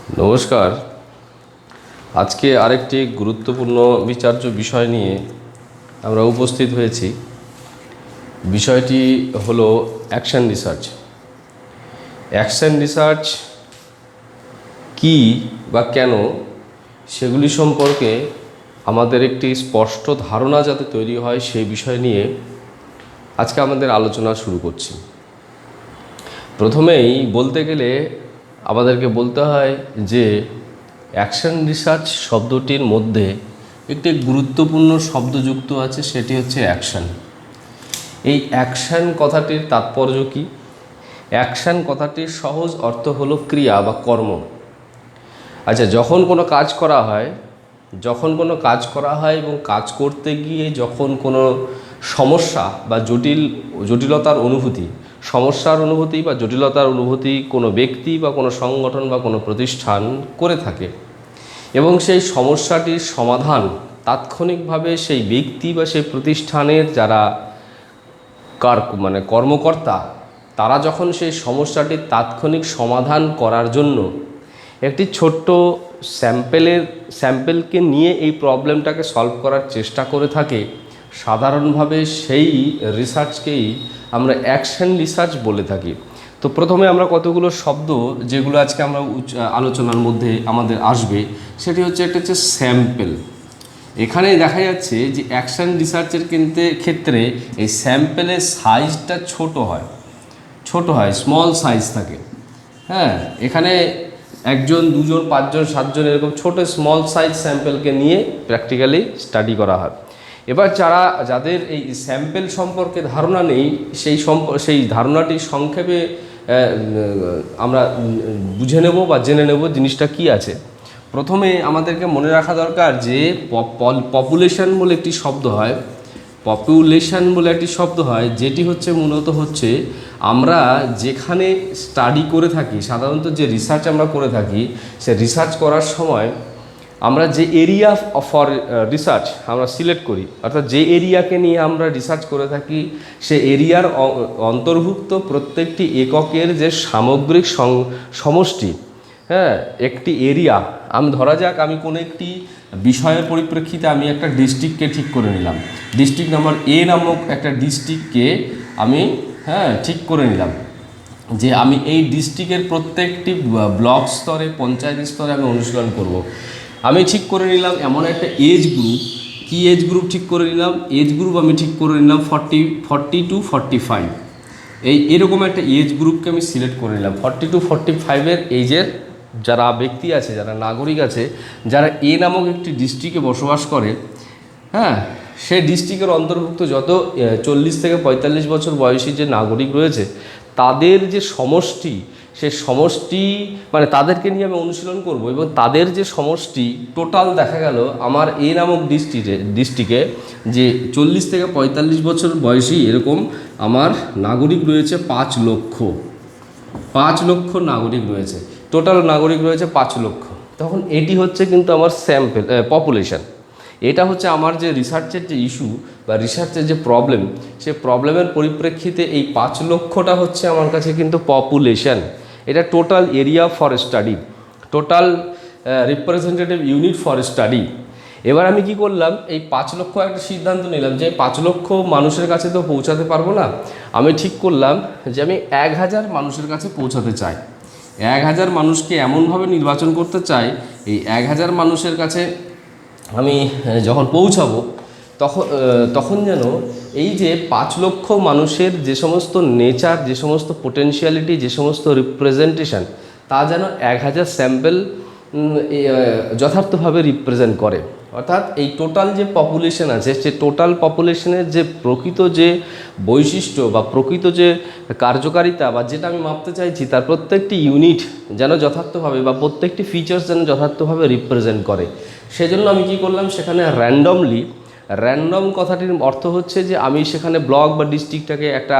নমস্কার। আজকে আরেকটি গুরুত্বপূর্ণ বিচার্য বিষয় নিয়ে আমরা উপস্থিত হয়েছি। বিষয়টি হলো অ্যাকশন রিসার্চ। অ্যাকশন রিসার্চ কী বা কেন, সেগুলি সম্পর্কে আমাদের একটি স্পষ্ট ধারণা যাতে তৈরি হয় সেই বিষয় নিয়ে আজকে আমাদের আলোচনা শুরু করছি। প্রথমেই বলতে গেলে আমাদেরকে বলতে হয় যে অ্যাকশন রিসার্চ শব্দটির মধ্যে একটি গুরুত্বপূর্ণ শব্দ যুক্ত আছে, সেটি হচ্ছে অ্যাকশন। এই অ্যাকশন কথাটির তাৎপর্য কী? অ্যাকশন কথাটির সহজ অর্থ হলো ক্রিয়া বা কর্ম। আচ্ছা, যখন কোনো কাজ করা হয় এবং কাজ করতে গিয়ে যখন কোনো সমস্যা বা জটিলতার অনুভূতি বা জটিলতার অনুভূতি কোনো ব্যক্তি বা কোনো সংগঠন বা কোনো প্রতিষ্ঠান করে থাকে এবং সেই সমস্যাটির সমাধান তাৎক্ষণিকভাবে সেই ব্যক্তি বা সেই প্রতিষ্ঠানের যারা কর্মকর্তা, তারা যখন সেই সমস্যাটির তাৎক্ষণিক সমাধান করার জন্য একটি ছোট্ট স্যাম্পেলকে নিয়ে এই প্রবলেমটাকে সলভ করার চেষ্টা করে থাকে, সাধারণভাবে সেই রিসার্চকেই আমরা অ্যাকশন রিসার্চ বলে থাকি। তো প্রথমে আমরা কতগুলো শব্দ যেগুলো আজকে আমরা আলোচনার মধ্যে আমাদের আসবে, সেটি হচ্ছে একটা হচ্ছে স্যাম্পেল। এখানে দেখা যাচ্ছে যে অ্যাকশন রিসার্চের ক্ষেত্রে এই স্যাম্পেলের সাইজটা ছোট হয়, স্মল সাইজ থাকে। হ্যাঁ, এখানে একজন, দুজন, পাঁচজন, সাতজন এরকম ছোট স্মল সাইজ স্যাম্পেলকে নিয়ে প্র্যাকটিক্যালি স্টাডি করা হয়। এবার যাদের এই স্যাম্পেল সম্পর্কে ধারণা নেই, সেই ধারণাটি সংক্ষেপে আমরা বুঝে নেব বা জেনে নেব জিনিসটা কি আছে। প্রথমে আমাদেরকে মনে রাখা দরকার যে পপুলেশন বলে একটি শব্দ হয়, যেটি হচ্ছে মূলত হচ্ছে আমরা যেখানে স্টাডি করে থাকি, সাধারণত যে রিসার্চ আমরা করে থাকি, সে রিসার্চ করার সময় আমরা যে এরিয়া ফর রিসার্চ আমরা সিলেক্ট করি, অর্থাৎ যে এরিয়াকে নিয়ে আমরা রিসার্চ করে থাকি, সে এরিয়ার অন্তর্ভুক্ত প্রত্যেকটি এককের যে সামগ্রিক সমষ্টি। হ্যাঁ, একটি এরিয়া, ধরা যাক আমি কোনো একটি বিষয়ের পরিপ্রেক্ষিতে আমি একটা ডিস্ট্রিক্টকে ঠিক করে নিলাম, ডিস্ট্রিক্ট নাম্বার এ নামক একটা ডিস্ট্রিক্টকে আমি ঠিক করে নিলাম যে আমি এই ডিস্ট্রিক্টের প্রত্যেকটি ব্লক স্তরে, পঞ্চায়েত স্তরে আমি অনুশীলন করব। আমি ঠিক করে নিলাম এমন একটা এজ গ্রুপ, কি এজ গ্রুপ ঠিক করে নিলাম? এজ গ্রুপ আমি ঠিক করে নিলাম 40 to 45, এরকম একটা এজ গ্রুপকে আমি সিলেক্ট করে নিলাম। 40 to 45-এর এজের যারা ব্যক্তি আছে, যারা নাগরিক আছে, যারা এ নামক একটি ডিস্ট্রিক্টে বসবাস করে, সেই ডিস্ট্রিক্টের অন্তর্ভুক্ত যত 40 থেকে 45 বছর বয়সী যে নাগরিক রয়েছে, তাদের যে সমষ্টি, সে সমষ্টি তাদেরকে নিয়ে আমি অনুশীলন করব এবং তাদের যে সমষ্টি টোটাল দেখা গেল আমার এ নামক ডিস্ট্রিক্টে যে 40 থেকে 45 বছর বয়সী এরকম আমার নাগরিক রয়েছে 5 লক্ষ নাগরিক রয়েছে, টোটাল নাগরিক রয়েছে 5 লক্ষ। তখন এটি হচ্ছে কিন্তু আমার স্যাম্পেল পপুলেশন। এটা হচ্ছে আমার যে রিসার্চের যে ইস্যু বা রিসার্চের যে প্রবলেম, সে প্রবলেমের পরিপ্রেক্ষিতে এই 5 লক্ষটা হচ্ছে আমার কাছে কিন্তু পপুলেশন। এটা total area for study, total representative unit for study. এবার আমি কি করলাম, এই 5 লক্ষ একটা সিদ্ধান্ত নিলাম যে 5 লক্ষ মানুষের কাছে তো পৌঁছাতে পারবো না। আমি ঠিক করলাম যে আমি 1000 মানুষের কাছে পৌঁছাতে চাই। 1000 মানুষকে এমনভাবে নির্বাচন করতে চাই, এই 1000 মানুষের কাছে আমি যখন পৌঁছাবো তখন যেন এই যে 5 লক্ষ মানুষের যে সমস্ত নেচার, যে সমস্ত পোটেনশিয়ালিটি, যে সমস্ত রিপ্রেজেন্টেশন, তা যেন 1000 স্যাম্পেল যথার্থভাবে রিপ্রেজেন্ট করে। অর্থাৎ এই টোটাল যে পপুলেশন আছে, সে টোটাল পপুলেশনের যে প্রকৃত যে বৈশিষ্ট্য বা প্রকৃত যে কার্যকারিতা বা যেটা আমি মাপতে চাইছি, তার প্রত্যেকটি ইউনিট যেন যথার্থভাবে বা প্রত্যেকটি ফিচার্স যেন যথার্থভাবে রিপ্রেজেন্ট করে। সেজন্য আমি কি করলাম, সেখানে র্যান্ডম কথাটির অর্থ হচ্ছে যে আমি সেখানে ব্লক বা ডিস্ট্রিক্টটাকে একটা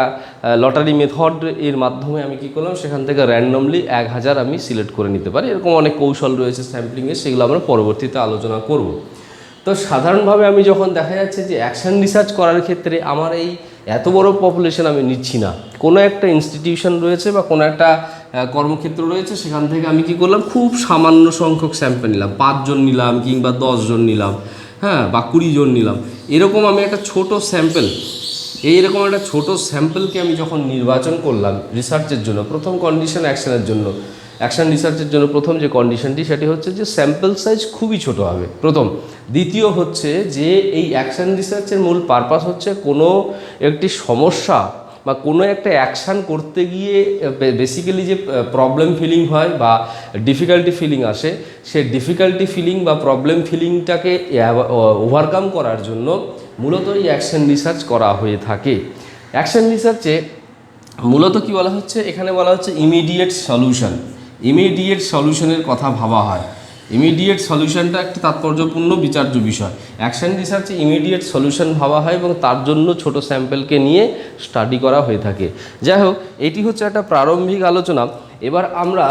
লটারি মেথড এর মাধ্যমে আমি কি করলাম, সেখান থেকে র্যান্ডমলি 1000 আমি সিলেক্ট করে নিতে পারি। এরকম অনেক কৌশল রয়েছে স্যাম্পলিংয়ের, সেগুলো আমরা পরবর্তীতে আলোচনা করব। তো সাধারণভাবে আমি যখন দেখা যাচ্ছে যে অ্যাকশন রিসার্চ করার ক্ষেত্রে আমার এই এত বড় পপুলেশন আমি নিচ্ছি না, কোনো একটা ইনস্টিটিউশন রয়েছে বা কোনো একটা কর্মক্ষেত্র রয়েছে, সেখান থেকে আমি কি করলাম, খুব সামান্য সংখ্যক স্যাম্পল নিলাম, 5 জন নিলাম কিংবা 10 জন নিলাম, হ্যাঁ, বা 20 জন নিলাম, এরকম আমি একটা ছোট স্যাম্পল, এইরকম একটা ছোট স্যাম্পলকে আমি যখন নির্বাচন করলাম রিসার্চের জন্য, প্রথম কন্ডিশন অ্যাকশনের জন্য, অ্যাকশন রিসার্চের জন্য প্রথম যে কন্ডিশনটি সেটি হচ্ছে যে স্যাম্পল সাইজ খুবই ছোট হবে প্রথম। দ্বিতীয় হচ্ছে যে এই অ্যাকশন রিসার্চের মূল পারপাস হচ্ছে কোনো একটি সমস্যা বা কোনো একটা অ্যাকশান করতে গিয়ে বেসিক্যালি যে প্রবলেম ফিলিং হয় বা ডিফিকাল্টি ফিলিং আসে, সে ডিফিকাল্টি ফিলিং বা প্রবলেম ফিলিংটাকে ওভারকাম করার জন্য মূলত এই অ্যাকশন রিসার্চ করা হয়ে থাকে। অ্যাকশন রিসার্চে মূলত কি বলা হচ্ছে, এখানে বলা হচ্ছে ইমিডিয়েট সলিউশন, ইমিডিয়েট সলিউশনের কথা ভাবা হয়। ইমিডিয়েট সলিউশনটা একটি তাৎপর্যপূর্ণ বিচার্য বিষয়। অ্যাকশন রিসার্চে ইমিডিয়েট সলিউশন ভাবা হয় এবং তার জন্য ছোট স্যাম্পেলকে নিয়ে স্টাডি করা হয়ে থাকে। যাই হোক, এটি হচ্ছে একটা প্রারম্ভিক আলোচনা। এবার আমরা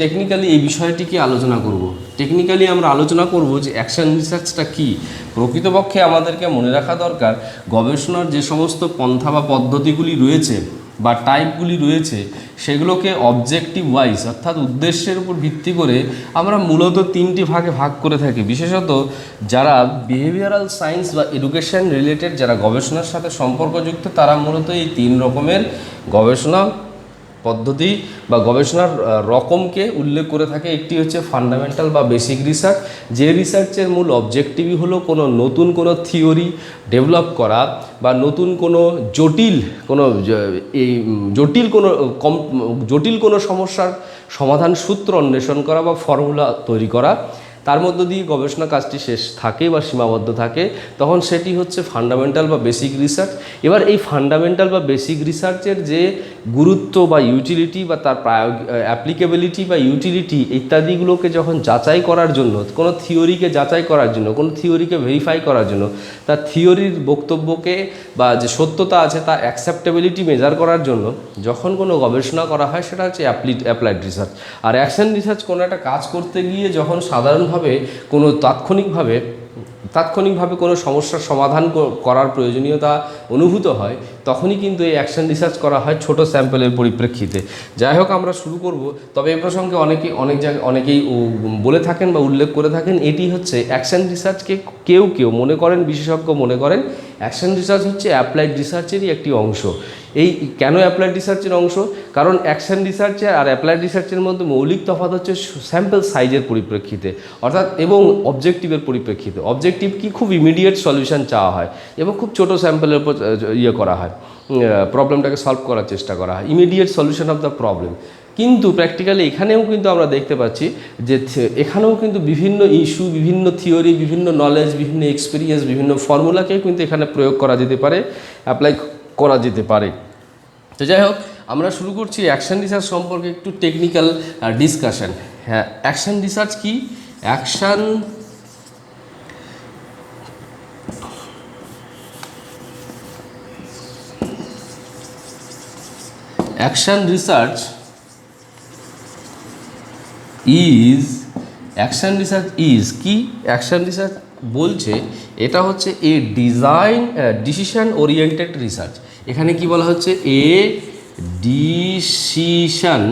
টেকনিক্যালি এই বিষয়টিকে আলোচনা করব। টেকনিক্যালি আমরা আলোচনা করব যে অ্যাকশন রিসার্চটা কী। প্রকৃতপক্ষে আমাদেরকে মনে রাখা দরকার, গবেষণার যে সমস্ত পন্থা বা পদ্ধতিগুলি রয়েছে বা টাইপগুলি রয়েছে, সেগুলোকে অবজেক্টিভ ওয়াইজ অর্থাৎ উদ্দেশ্যের উপর ভিত্তি করে আমরা মূলত 3টি ভাগে ভাগ করে থাকি। বিশেষত যারা বিহেভিয়ারাল সায়েন্স বা এডুকেশন রিলেটেড যারা গবেষণার সাথে সম্পর্কযুক্ত, তারা মূলত এই 3 রকমের গবেষণা পদ্ধতি বা গবেষণার রকমকে উল্লেখ করে থাকে। একটি হচ্ছে ফান্ডামেন্টাল বা বেসিক রিসার্চ, যে রিসার্চের মূল অবজেক্টিভই হলো কোনো নতুন কোনো থিওরি ডেভেলপ করা বা নতুন কোনো জটিল কোনো সমস্যার সমাধান সূত্র অন্বেষণ করা বা ফর্মুলা তৈরি করা। তার মধ্য দিয়ে গবেষণা কাজটি শেষ থাকে বা সীমাবদ্ধ থাকে, তখন সেটি হচ্ছে ফান্ডামেন্টাল বা বেসিক রিসার্চ। এবার এই ফান্ডামেন্টাল বা বেসিক রিসার্চের যে গুরুত্ব বা ইউটিলিটি বা তার অ্যাপ্লিকেবিলিটি বা ইউটিলিটি ইত্যাদিগুলোকে যখন যাচাই করার জন্য, কোনো থিওরিকে যাচাই করার জন্য, কোনো থিওরিকে ভেরিফাই করার জন্য, তার থিওরির বক্তব্যকে বা যে সত্যতা আছে তার অ্যাকসেপ্টেবিলিটি মেজার করার জন্য যখন কোনো গবেষণা করা হয়, সেটা হচ্ছে অ্যাপ্লাইড রিসার্চ। আর অ্যাকশন রিসার্চ কোনো একটা কাজ করতে গিয়ে যখন সাধারণভাবে কোনো তাৎক্ষণিকভাবে কোনো সমস্যার সমাধান করার প্রয়োজনীয়তা অনুভূত হয়, তখনই কিন্তু এই অ্যাকশন রিসার্চ করা হয় ছোট স্যাম্পলের পরিপ্রেক্ষিতে। যাই হোক, আমরা শুরু করব। তবে এ প্রসঙ্গে অনেকেই বলে থাকেন বা উল্লেখ করে থাকেন, এটি হচ্ছে অ্যাকশন রিসার্চকে কেউ মনে করেন, বিশেষজ্ঞ মনে করেন অ্যাকশন রিসার্চ হচ্ছে অ্যাপ্লাইড রিসার্চেরই একটি অংশ। এই কেন অ্যাপ্লাইড রিসার্চের অংশ? কারণ অ্যাকশন রিসার্চের আর অ্যাপ্লাইড রিসার্চের মধ্যে মৌলিক তফাৎ হচ্ছে স্যাম্পল সাইজের পরিপ্রেক্ষিতে অর্থাৎ এবং অবজেক্টিভের পরিপ্রেক্ষিতে। অবজেক্টিভ কি, খুব ইমিডিয়েট সলিউশন চাওয়া হয় এবং খুব ছোট স্যাম্পলের উপর করা হয়, প্রবলেমটাকে সলভ করার চেষ্টা করা হয়, immediate solution of the problem. কিন্তু প্র্যাকটিক্যালি এখানেও কিন্তু আমরা দেখতে পাচ্ছি যে এখানেও কিন্তু বিভিন্ন ইস্যু, বিভিন্ন থিওরি, বিভিন্ন নলেজ, বিভিন্ন এক্সপিরিয়েন্স, বিভিন্ন ফর্মুলাকেও কিন্তু এখানে প্রয়োগ করা যেতে পারে, অ্যাপ্লাই করা যেতে পারে। তো যাই হোক, আমরা শুরু করছি অ্যাকশন রিসার্চ সম্পর্কে একটু টেকনিক্যাল ডিসকাশন। হ্যাঁ, অ্যাকশন রিসার্চ কি? অ্যাকশন রিসার্চ ইজ কি? অ্যাকশন রিসার্চ বলছে এটা হচ্ছে ডিসিশন ওরিয়েন্টেড রিসার্চ। এখানে কি বলা হচ্ছে? Decision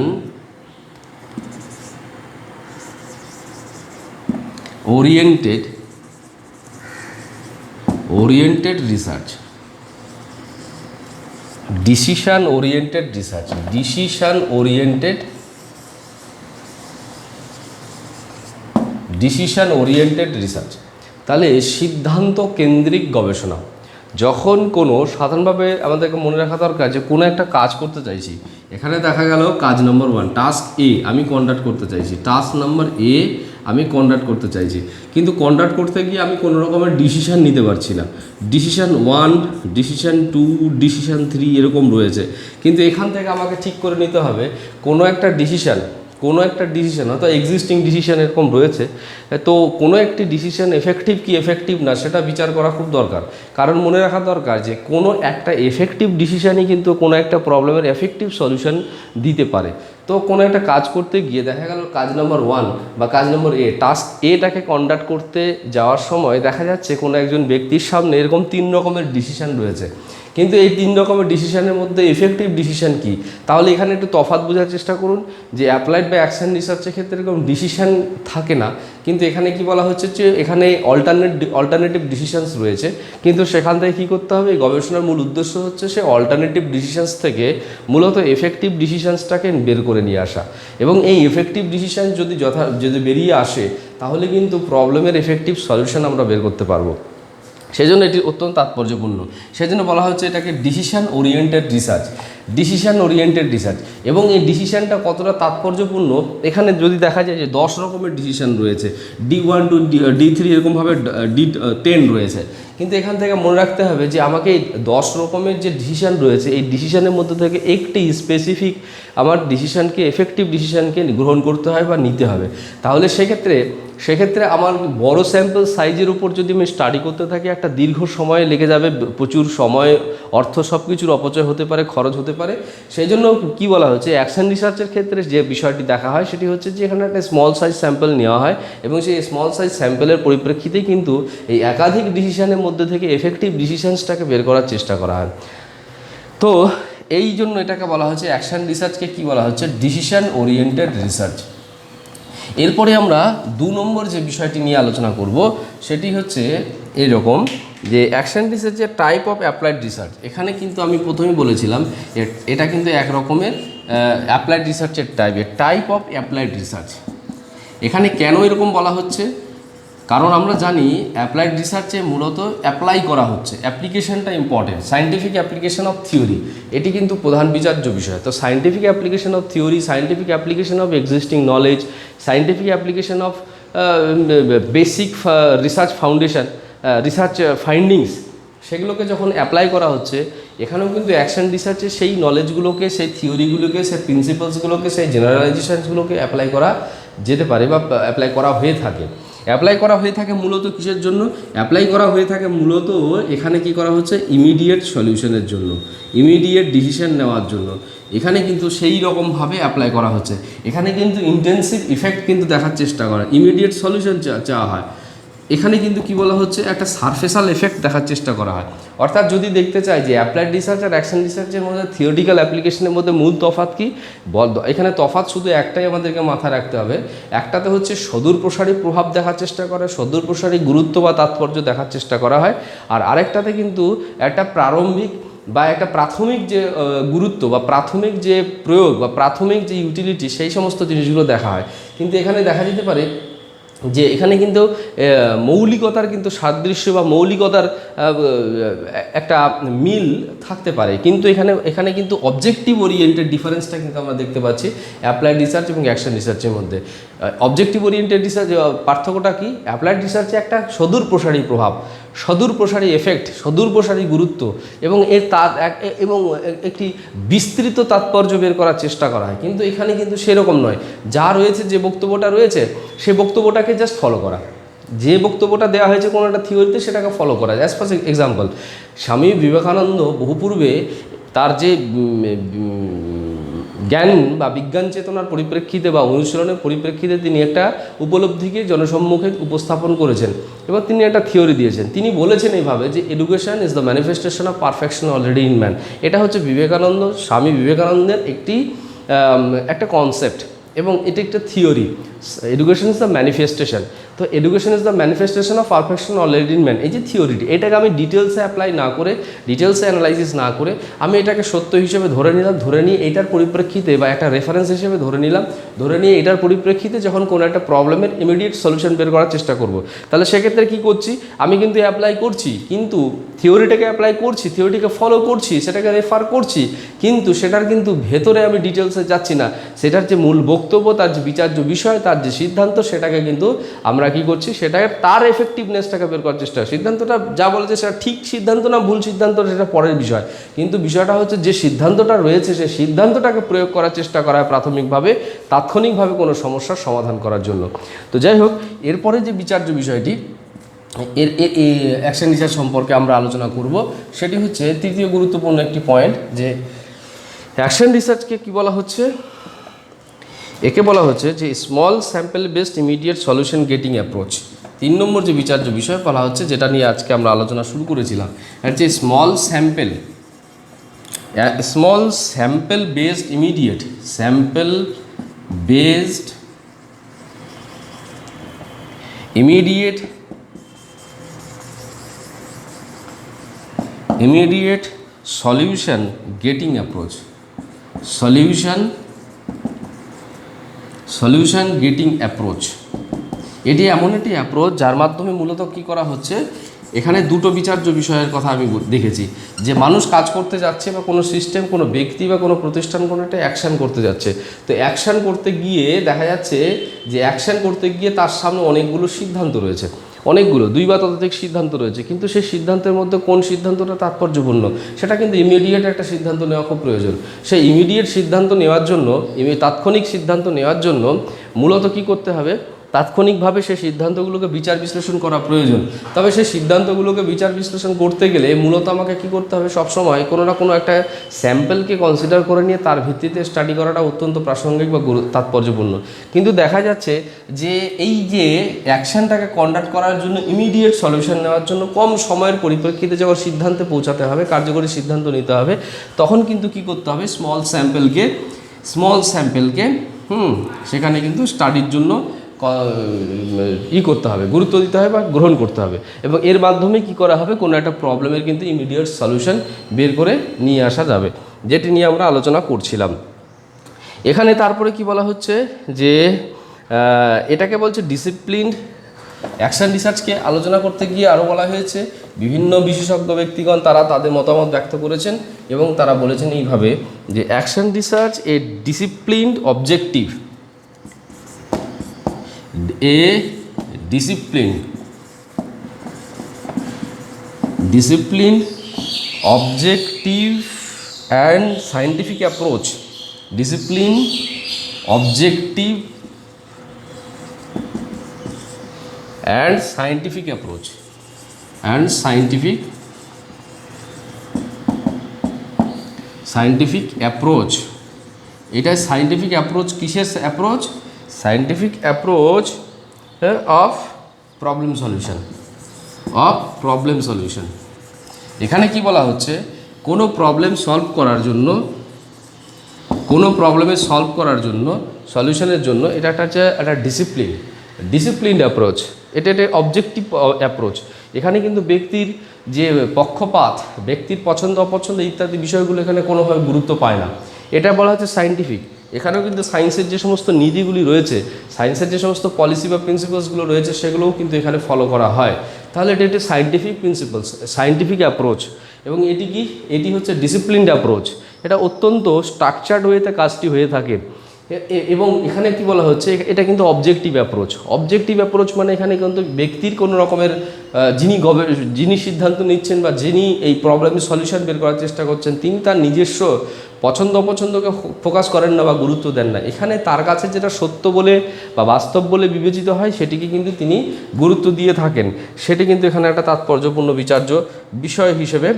oriented research. Decision oriented research. তাহলে সিদ্ধান্ত কেন্দ্রিক গবেষণা। যখন কোনো, সাধারণভাবে আমাদেরকে মনে রাখা দরকার যে কোনো একটা কাজ করতে চাইছি, এখানে দেখা গেল কাজ নম্বর 1, টাস্ক এ আমি কন্ডাক্ট করতে চাইছি, টাস্ক নাম্বার এ আমি কন্ডাক্ট করতে চাইছি, কিন্তু কন্ডাক্ট করতে গিয়ে আমি কোনো রকমের ডিসিশন নিতে পারছি না। ডিসিশন 1, ডিসিশন 2, ডিসিশন 3 এরকম রয়েছে। কিন্তু এখান থেকে আমাকে ঠিক করে নিতে হবে কোনো একটা ডিসিশন হয়তো এক্সিস্টিং ডিসিশন এরকম রয়েছে, তো কোনো একটি ডিসিশন এফেক্টিভ কি এফেক্টিভ না সেটা বিচার করা খুব দরকার। কারণ মনে রাখা দরকার যে কোনো একটা এফেক্টিভ ডিসিশনই কিন্তু কোনো একটা প্রবলেমের এফেক্টিভ সলিউশন দিতে পারে। তো কোনো একটা কাজ করতে গিয়ে দেখা গেল কাজ নম্বর 1 বা কাজ নম্বর এ, টাস্ক এটাকে কন্ডাক্ট করতে যাওয়ার সময় দেখা যাচ্ছে কোনো একজন ব্যক্তির সামনে এরকম 3 রকমের ডিসিশন রয়েছে। কিন্তু এই 3 রকমের ডিসিশনের মধ্যে এফেক্টিভ ডিসিশন কি? তাহলে এখানে একটু তফাৎ বোঝার চেষ্টা করুন যে অ্যাপ্লাইড বা অ্যাকশন রিসার্চের ক্ষেত্রে এরকম ডিসিশন থাকে না, কিন্তু এখানে কি বলা হচ্ছে যে এখানে অল্টারনেটিভ ডিসিশনস রয়েছে, কিন্তু সেখান থেকে কী করতে হবে, এই গবেষণার মূল উদ্দেশ্য হচ্ছে সে অল্টারনেটিভ ডিসিশনস থেকে মূলত এফেক্টিভ ডিসিশনসটাকে বের করে নিয়ে আসা। এবং এই এফেক্টিভ ডিসিশন যদি বেরিয়ে আসে তাহলে কিন্তু প্রবলেমের এফেক্টিভ সলিউশন আমরা বের করতে পারবো। সেজন্য এটি অত্যন্ত তাৎপর্যপূর্ণ। সেজন্য বলা হচ্ছে এটাকে decision oriented research, decision oriented research. এবং এই ডিসিশনটা কতটা তাৎপর্যপূর্ণ, এখানে যদি দেখা যায় যে 10 রকমের ডিসিশন রয়েছে, D1 টু D3 এরকমভাবে D10 রয়েছে, কিন্তু এখান থেকে মনে রাখতে হবে যে আমাকে এই 10 রকমের যে ডিসিশন রয়েছে এই ডিসিশনের মধ্যে থেকে একটি স্পেসিফিক আমার ডিসিশনকে এফেক্টিভ ডিসিশনকে গ্রহণ করতে হয় বা নিতে হবে। তাহলে সেক্ষেত্রে আমার বড় স্যাম্পল সাইজের উপর যদি আমি স্টাডি করতে থাকি একটা দীর্ঘ সময় লেগে যাবে, প্রচুর সময় অর্থ সব কিছুর অপচয় হতে পারে, খরচ হতে পারে। সেই জন্য কী বলা হচ্ছে, অ্যাকশন রিসার্চের ক্ষেত্রে যে বিষয়টি দেখা হয় সেটি হচ্ছে যে এখানে একটা স্মল সাইজ স্যাম্পল নেওয়া হয় এবং সেই স্মল সাইজ স্যাম্পলের পরিপ্রেক্ষিতে কিন্তু এই একাধিক ডিসিশনের মধ্যে থেকে এফেক্টিভ ডিসিশনসটাকে বের করার চেষ্টা করা হয়। তো এই জন্য এটাকে বলা হচ্ছে অ্যাকশন রিসার্চকে কী বলা হচ্ছে, ডিসিশন ওরিয়েন্টেড রিসার্চ। এরপরে আমরা 2 নম্বর যে বিষয়টি নিয়ে আলোচনা করব সেটি হচ্ছে এরকম যে অ্যাকশন রিসার্চের টাইপ অফ অ্যাপ্লাইড রিসার্চ। এখানে কিন্তু আমি প্রথমেই বলেছিলাম এটা কিন্তু এক রকমের অ্যাপ্লাইড রিসার্চের টাইপ অফ অ্যাপ্লাইড রিসার্চ। এখানে কেন এরকম বলা হচ্ছে, কারণ আমরা জানি অ্যাপ্লাইড রিসার্চে মূলত অ্যাপ্লাই করা হচ্ছে, অ্যাপ্লিকেশনটা important, scientific application of theory এটি কিন্তু প্রধান বিচার্য বিষয়। তো scientific application of theory, scientific application of existing knowledge, scientific application of basic research foundation, research findings, সেগুলোকে যখন অ্যাপ্লাই করা হচ্ছে এখানেও কিন্তু অ্যাকশন রিসার্চে সেই নলেজগুলোকে, সেই থিওরিগুলোকে, সেই প্রিন্সিপালসগুলোকে, সেই জেনারেলাইজেশনসগুলোকে অ্যাপ্লাই করা যেতে পারে বা অ্যাপ্লাই করা হয়ে থাকে। অ্যাপ্লাই করা হয়ে থাকে মূলত কিসের জন্য, অ্যাপ্লাই করা হয়ে থাকে মূলত এখানে কি করা হচ্ছে, ইমিডিয়েট সলিউশনের জন্য, ইমিডিয়েট ডিসিশন নেওয়ার জন্য। এখানে কিন্তু সেই রকমভাবে অ্যাপ্লাই করা হচ্ছে, এখানে কিন্তু ইন্টেন্সিভ ইফেক্ট কিন্তু দেখার চেষ্টা করা, ইমিডিয়েট সলিউশন চাওয়া হয়। এখানে কিন্তু কি বলা হচ্ছে, একটা সারফেসাল এফেক্ট দেখার চেষ্টা করা হয়। অর্থাৎ যদি দেখতে চাই যে অ্যাপ্লাইড রিসার্চ আর অ্যাকশন রিসার্চের মধ্যে থিওরিটিক্যাল অ্যাপ্লিকেশনের মধ্যে মূল তফাৎ কি, এখানে তফাৎ শুধু একটাই আমাদেরকে মাথায় রাখতে হবে, একটাতে হচ্ছে সদূর প্রসারী প্রভাব দেখার চেষ্টা করা, সদূর প্রসারী গুরুত্ব বা তাৎপর্য দেখার চেষ্টা করা হয়, আর আরেকটাতে কিন্তু একটা প্রারম্ভিক বা একটা প্রাথমিক যে গুরুত্ব বা প্রাথমিক যে প্রয়োগ বা প্রাথমিক যে ইউটিলিটি সেই সমস্ত জিনিসগুলো দেখা হয়। কিন্তু এখানে দেখা যেতে পারে যে এখানে কিন্তু মৌলিকতার কিন্তু সাদৃশ্য বা মৌলিকতার একটা মিল থাকতে পারে, কিন্তু এখানে কিন্তু অবজেক্টিভ ওরিয়েন্টেড ডিফারেন্সটা কিন্তু আমরা দেখতে পাচ্ছি অ্যাপ্লাইড রিসার্চ এবং অ্যাকশন রিসার্চের মধ্যে। অবজেক্টিভ ওরিয়েন্টেড রিসার্চ পার্থক্যটা কি, অ্যাপ্লাইড রিসার্চে একটা সদূর প্রসারী প্রভাব, সদূর প্রসারী এফেক্ট, সদূর প্রসারী গুরুত্ব এবং এবং একটি বিস্তৃত তাৎপর্য বের করার চেষ্টা করা হয়। কিন্তু এখানে কিন্তু সেরকম নয়, যা রয়েছে যে বক্তব্যটা রয়েছে সে বক্তব্যটাকে জাস্ট ফলো করা, যে বক্তব্যটা দেওয়া হয়েছে কোনো একটা থিওরিতে সেটাকে ফলো করা। As for example, Swami Vivekananda বহু পূর্বে তার যে জ্ঞান বা বিজ্ঞান চেতনার পরিপ্রেক্ষিতে বা অনুশীলনের পরিপ্রেক্ষিতে তিনি একটা উপলব্ধিকে জনসম্মুখে উপস্থাপন করেছেন এবং তিনি একটা থিওরি দিয়েছেন। তিনি বলেছেন এইভাবে যে education is the manifestation of perfection already in man. এটা হচ্ছে স্বামী বিবেকানন্দের একটা কনসেপ্ট এবং এটা একটা theory. Education is the manifestation, তো education is the manifestation of perfection already in man. এই যে থিওরিটি, এটাকে আমি ডিটেলসে অ্যাপ্লাই না করে, ডিটেলসে অ্যানালাইসিস না করে আমি এটাকে সত্য হিসেবে ধরে নিলাম, ধরে নিয়ে এটার পরিপ্রেক্ষিতে বা একটা রেফারেন্স হিসেবে ধরে নিলাম, ধরে নিয়ে এটার পরিপ্রেক্ষিতে যখন কোনো একটা প্রবলেমের ইমিডিয়েট সলিউশন বের করার চেষ্টা করব, তাহলে সেক্ষেত্রে কী করছি, আমি কিন্তু অ্যাপ্লাই করছি, কিন্তু থিওরিটাকে অ্যাপ্লাই করছি, থিওরিটিকে ফলো করছি, সেটাকে রেফার করছি, কিন্তু সেটার কিন্তু ভেতরে আমি ডিটেলসে যাচ্ছি না। সেটার যে মূল বক্তব্য, তার যে বিচার্য বিষয়, তার যে সিদ্ধান্ত, সেটাকে কিন্তু আমরা কি করছি, সেটাকে তার এফেক্টিভনেসটাকে বের করার চেষ্টা। সিদ্ধান্তটা যা বলেছে সেটা ঠিক সিদ্ধান্ত না ভুল সিদ্ধান্ত সেটা পরের বিষয়, কিন্তু বিষয়টা হচ্ছে যে সিদ্ধান্তটা রয়েছে সেই সিদ্ধান্তটাকে প্রয়োগ করার চেষ্টা করা হয় প্রাথমিকভাবে, তাৎক্ষণিকভাবে কোনো সমস্যার সমাধান করার জন্য। তো যাই হোক, এরপরে যে বিচার্য বিষয়টি অ্যাকশন রিসার্চ সম্পর্কে আমরা আলোচনা করব, সেটি হচ্ছে তৃতীয় গুরুত্বপূর্ণ একটি পয়েন্ট, যে অ্যাকশন রিসার্চকে কি বলা হচ্ছে, একে বলা হচ্ছে যে small sample based immediate solution getting approach. 3 নম্বর যে বিচার্য বিষয় বলা হচ্ছে, যেটা নিয়ে আজকে আমরা আলোচনা শুরু করেছিলাম, আর যে small sample small sample based immediate sample based immediate solution getting approach solution getting approach এটি এমন একটি অ্যাপ্রোচ যার মাধ্যমে মূলত কি করা হচ্ছে, এখানে দুটো বিচার্য বিষয়ের কথা আমি দেখেছি যে মানুষ কাজ করতে যাচ্ছে বা কোনো সিস্টেম, কোনো ব্যক্তি বা কোনো প্রতিষ্ঠান কোনো একটা অ্যাকশান করতে যাচ্ছে। তো অ্যাকশান করতে গিয়ে দেখা যাচ্ছে যে অ্যাকশান করতে গিয়ে তার সামনে অনেকগুলো সিদ্ধান্ত রয়েছে, অনেকগুলো 2 বা ততোধিক সিদ্ধান্ত রয়েছে, কিন্তু সেই সিদ্ধান্তের মধ্যে কোন সিদ্ধান্তটা তাৎপর্যপূর্ণ সেটা কিন্তু ইমিডিয়েট একটা সিদ্ধান্ত নেওয়া খুব প্রয়োজন। সেই ইমিডিয়েট সিদ্ধান্ত নেওয়ার জন্য, তাৎক্ষণিক সিদ্ধান্ত নেওয়ার জন্য মূলত কি করতে হবে, তাৎক্ষণিকভাবে সেই সিদ্ধান্তগুলোকে বিচার বিশ্লেষণ করা প্রয়োজন। তবে সেই সিদ্ধান্তগুলোকে বিচার বিশ্লেষণ করতে গেলে মূলত আমাকে কি করতে হবে, সবসময় কোনো না কোনো একটা স্যাম্পেলকে কনসিডার করে নিয়ে তার ভিত্তিতে স্টাডি করাটা অত্যন্ত প্রাসঙ্গিক বা তাৎপর্যপূর্ণ। কিন্তু দেখা যাচ্ছে যে এই যে অ্যাকশানটাকে কন্ডাক্ট করার জন্য ইমিডিয়েট সলিউশন নেওয়ার জন্য কম সময়ের পরিপ্রেক্ষিতে যখন সিদ্ধান্তে পৌঁছাতে হবে, কার্যকরী সিদ্ধান্ত নিতে হবে, তখন কিন্তু কি করতে হবে, স্মল স্যাম্পেলকে সেখানে কিন্তু স্টাডির জন্য করতে হবে, গুরুত্ব দিতে হবে বা গ্রহণ করতে হবে, এবং এর মাধ্যমে কি করা হবে, কোনো একটা প্রবলেমের কিন্তু ইমিডিয়েট সলিউশন বের করে নিয়ে আসা যাবে, যেটি নিয়ে আমরা আলোচনা করছিলাম। এখানে তারপরে কি বলা হচ্ছে যে এটাকে বলছে ডিসিপ্লিনড অ্যাকশন রিসার্চকে আলোচনা করতে গিয়ে আরও বলা হয়েছে বিভিন্ন বিশেষজ্ঞ ব্যক্তিগণ তারা তাদের মতামত ব্যক্ত করেছেন এবং তারা বলেছেন এইভাবে যে action research A disciplined objective disciplined objective and scientific approach scientific approach এটা সায়েন্টিফিক অ্যাপ্রোচ, কিসের approach, scientific approach of problem solution. এখানে কি বলা হচ্ছে, কোনো প্রবলেম সলভ করার জন্য, কোনো প্রবলেমে সলভ করার জন্য, সলিউশনের জন্য এটা একটা ডিসিপ্লিনড অ্যাপ্রোচ, এটা একটা অবজেক্টিভ অ্যাপ্রোচ। এখানে কিন্তু ব্যক্তির যে পক্ষপাত, ব্যক্তির পছন্দ অপছন্দ ইত্যাদি বিষয়গুলো এখানে কোনোভাবে গুরুত্ব পায় না, এটা বলা হচ্ছে সায়েন্টিফিক। এখানেও কিন্তু সায়েন্সের যে সমস্ত নীতিগুলি রয়েছে, সায়েন্সের যে সমস্ত পলিসি বা প্রিন্সিপালসগুলো রয়েছে সেগুলোও কিন্তু এখানে ফলো করা হয়। তাহলে এটি একটি সায়েন্টিফিক অ্যাপ্রোচ, এবং এটি হচ্ছে ডিসিপ্লিনড অ্যাপ্রোচ। এটা অত্যন্ত স্ট্রাকচার্ড ওয়েতে কাজটি হয়ে থাকে। এবং এখানে কি বলা হচ্ছে, এটা কিন্তু অবজেক্টিভ অ্যাপ্রোচ মানে এখানে কিন্তু ব্যক্তির কোনো রকমের যিনি সিদ্ধান্ত নিচ্ছেন বা যিনি এই প্রবলেমের সলিউশন বের করার চেষ্টা করছেন, তিনি তার নিজস্ব পছন্দ অপছন্দকে ফোকাস করেন না বা গুরুত্ব দেন না। এখানে তার কাছে যেটা সত্য বলে বা বাস্তব বলে বিবেচিত হয় সেটিকে কিন্তু তিনি গুরুত্ব দিয়ে থাকেন। সেটি কিন্তু এখানে একটা তাৎপর্যপূর্ণ বিচার্য বিষয় হিসেবে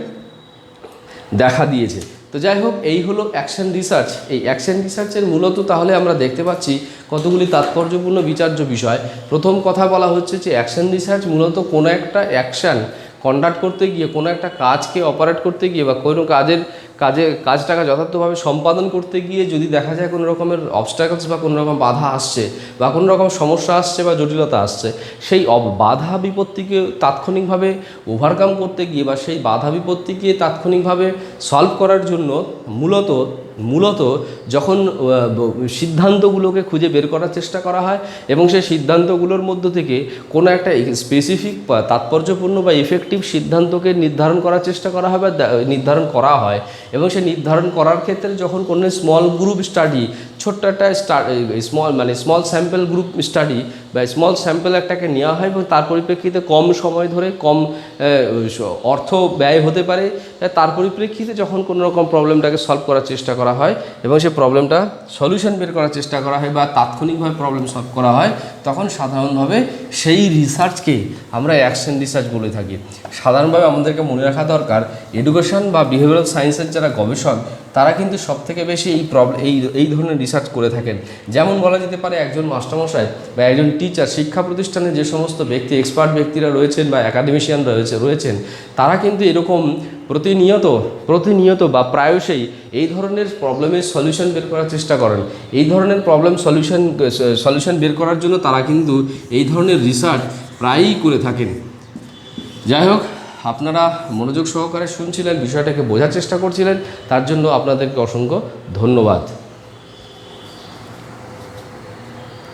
দেখা দিয়েছে। তো যাই হোক, এই হলো অ্যাকশন রিসার্চ। এই অ্যাকশন রিসার্চের মূলত তাহলে আমরা দেখতে পাচ্ছি কতগুলি তাৎপর্যপূর্ণ বিচার্য বিষয়। প্রথম কথা বলা হচ্ছে যে অ্যাকশন রিসার্চ মূলত কোনো একটা অ্যাকশান কন্ডাক্ট করতে গিয়ে, কোনো একটা কাজকে অপারেট করতে গিয়ে বা কোনো কাজটাকে যথার্থভাবে সম্পাদন করতে গিয়ে যদি দেখা যায় কোনো রকমের অবস্ট্যাকলস বা কোনো রকম বাধা আসছে বা কোনো রকম সমস্যা আসছে বা জটিলতা আসছে, সেই বাধা বিপত্তিকে তাৎক্ষণিকভাবে ওভারকাম করতে গিয়ে বা সেই বাধা বিপত্তিকে তাৎক্ষণিকভাবে সলভ করার জন্য মূলত যখন সিদ্ধান্তগুলোকে খুঁজে বের করার চেষ্টা করা হয় এবং সেই সিদ্ধান্তগুলোর মধ্য থেকে কোনো একটা স্পেসিফিক বা তাৎপর্যপূর্ণ বা এফেক্টিভ সিদ্ধান্তকে নির্ধারণ করার চেষ্টা করা হয় বা নির্ধারণ করা হয়, এবং সেই নির্ধারণ করার ক্ষেত্রে যখন কোনো স্মল গ্রুপ স্টাডি, ছোট্ট একটা স্মল স্যাম্পল গ্রুপ স্টাডি বা স্মল স্যাম্পল একটাকে নেওয়া হয় এবং তার পরিপ্রেক্ষিতে কম সময় ধরে কম অর্থ ব্যয় হতে পারে, তার পরিপ্রেক্ষিতে যখন কোনো রকম প্রবলেমটাকে সলভ করার চেষ্টা করা হয় এবং সেই প্রবলেমটা সলিউশন বের করার চেষ্টা করা হয় বা তাৎক্ষণিকভাবে প্রবলেম সলভ করা হয়, তখন সাধারণভাবে সেই রিসার্চকে আমরা অ্যাকশন রিসার্চ বলে থাকি। সাধারণভাবে আমাদেরকে মনে রাখা দরকার, এডুকেশন বা বিহেভিয়ারাল সায়েন্সের যারা গবেষক তারা কিন্তু সবথেকে বেশি এই ধরনের রিসার্চ করে থাকেন। যেমন বলা যেতে পারে একজন মাস্টারমশাই বা একজন টিচার, শিক্ষা প্রতিষ্ঠানে যে সমস্ত ব্যক্তি, এক্সপার্ট ব্যক্তিরা রয়েছেন বা অ্যাকাডেমিশিয়ানরা রয়েছেন, তারা কিন্তু এরকম প্রতিনিয়ত বা প্রায়শই এই ধরনের প্রবলেমের সলিউশন বের করার চেষ্টা করেন। এই ধরনের প্রবলেম সলিউশন বের করার জন্য তারা কিন্তু এই ধরনের রিসার্চ প্রায়ই করে থাকেন। যাই হোক, আপনারা মনোযোগ সহকারে শুনছিলেন, বিষয়টাকে বোঝার চেষ্টা করছিলেন, তার জন্য আপনাদেরকে অসংখ্য ধন্যবাদ।